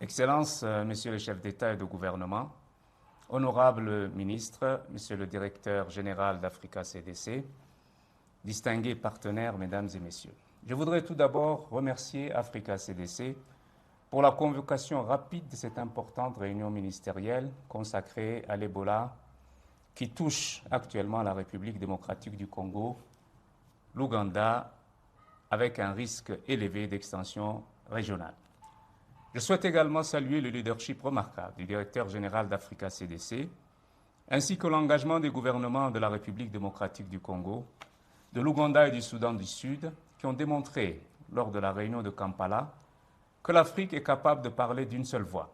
Excellences, Messieurs les chefs d'État et de gouvernement, honorables ministres, Monsieur le directeur général d'Africa CDC, distingués partenaires, Mesdames et Messieurs. Je voudrais tout d'abord remercier Africa CDC pour la convocation rapide de cette importante réunion ministérielle consacrée à l'Ebola qui touche actuellement la République démocratique du Congo, l'Ouganda, avec un risque élevé d'extension régionale. Je souhaite également saluer le leadership remarquable du directeur général d'Africa CDC, ainsi que l'engagement des gouvernements de la République démocratique du Congo, de l'Ouganda et du Soudan du Sud, qui ont démontré, lors de la réunion de Kampala, que l'Afrique est capable de parler d'une seule voix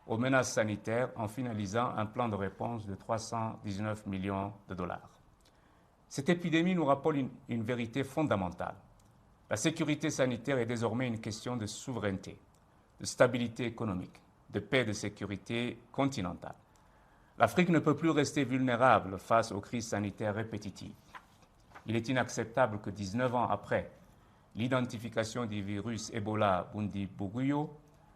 aux menaces sanitaires en finalisant un plan de réponse de 319 millions de dollars. Cette épidémie nous rappelle une vérité fondamentale. La sécurité sanitaire est désormais une question de souveraineté, de stabilité économique, de paix et de sécurité continentale. L'Afrique ne peut plus rester vulnérable face aux crises sanitaires répétitives. Il est inacceptable que 19 ans après l'identification du virus Ebola Bundibugyo,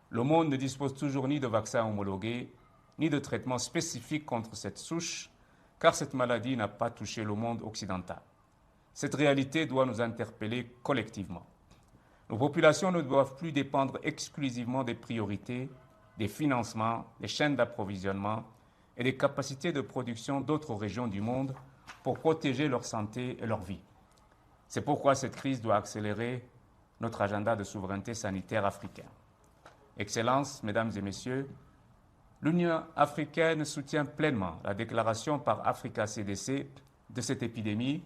le monde ne dispose toujours ni de vaccins homologués, ni de traitements spécifiques contre cette souche, car cette maladie n'a pas touché le monde occidental. Cette réalité doit nous interpeller collectivement. Nos populations ne doivent plus dépendre exclusivement des priorités, des financements, des chaînes d'approvisionnement et des capacités de production d'autres régions du monde pour protéger leur santé et leur vie. C'est pourquoi cette crise doit accélérer notre agenda de souveraineté sanitaire africain. Excellences, Mesdames et Messieurs, l'Union africaine soutient pleinement la déclaration par Africa CDC de cette épidémie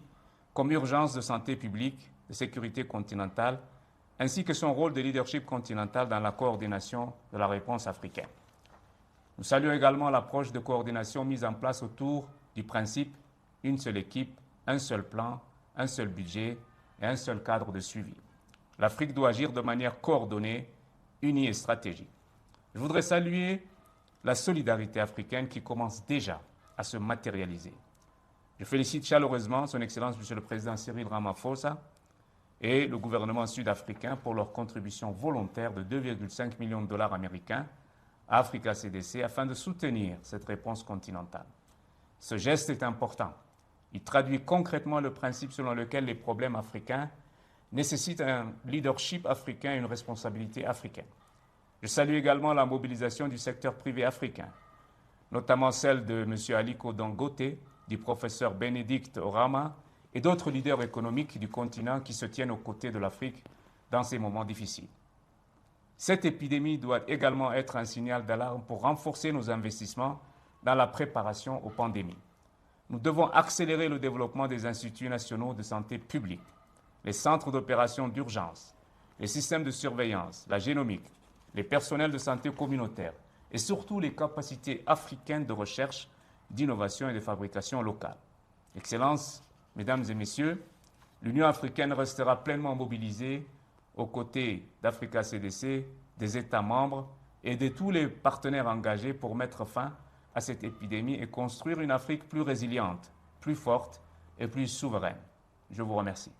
comme urgence de santé publique, de sécurité continentale, ainsi que son rôle de leadership continental dans la coordination de la réponse africaine. Nous saluons également l'approche de coordination mise en place autour du principe une seule équipe, un seul plan, un seul budget et un seul cadre de suivi. L'Afrique doit agir de manière coordonnée, unie et stratégique. Je voudrais saluer la solidarité africaine qui commence déjà à se matérialiser. Je félicite chaleureusement son Excellence Monsieur le Président Cyril Ramaphosa et le gouvernement sud-africain pour leur contribution volontaire de 2,5 millions de dollars américains à Africa CDC afin de soutenir cette réponse continentale. Ce geste est important. Il traduit concrètement le principe selon lequel les problèmes africains nécessitent un leadership africain et une responsabilité africaine. Je salue également la mobilisation du secteur privé africain, notamment celle de M. Aliko Dangote, du professeur Bénédicte Orama et d'autres leaders économiques du continent qui se tiennent aux côtés de l'Afrique dans ces moments difficiles. Cette épidémie doit également être un signal d'alarme pour renforcer nos investissements dans la préparation aux pandémies. Nous devons accélérer le développement des instituts nationaux de santé publique, les centres d'opération d'urgence, les systèmes de surveillance, la génomique, les personnels de santé communautaire et surtout les capacités africaines de recherche, d'innovation et de fabrication locale. Excellences, Mesdames et Messieurs, l'Union africaine restera pleinement mobilisée aux côtés d'Africa CDC, des États membres et de tous les partenaires engagés pour mettre fin à cette épidémie et construire une Afrique plus résiliente, plus forte et plus souveraine. Je vous remercie.